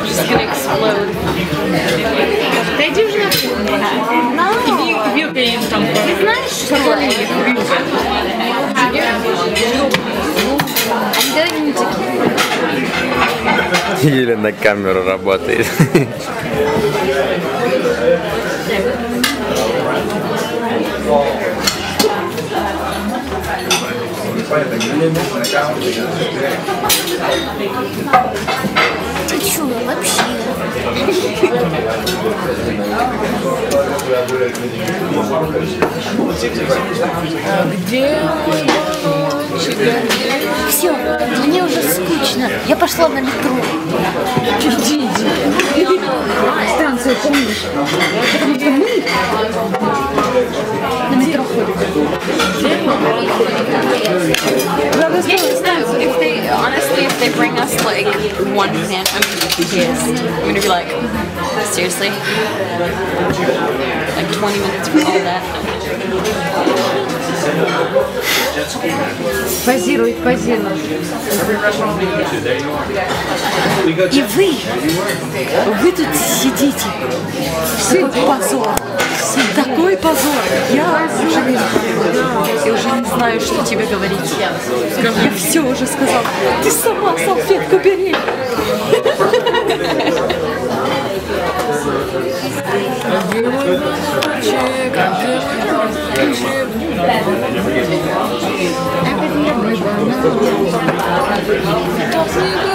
Just gonna explode. Да иди уже на Вилкой им там. Ты знаешь, что I'm doing Или на камеру работает. Ты чё, вообще? Где мой баллончик? Все, мне уже скучно. Я пошла на метро. Иди. Станцию помнишь? Потому что мы На метро ходим. Yeah, if they honestly, if they bring us like one phantom kiss, I'm gonna be like, seriously, like 20 minutes for all that. Позируй. И вы тут сидите. Такой позор. Такой позор. Я уже не знаю, что тебе говорить. Я все уже сказала. Ты сама салфетку бери. Everything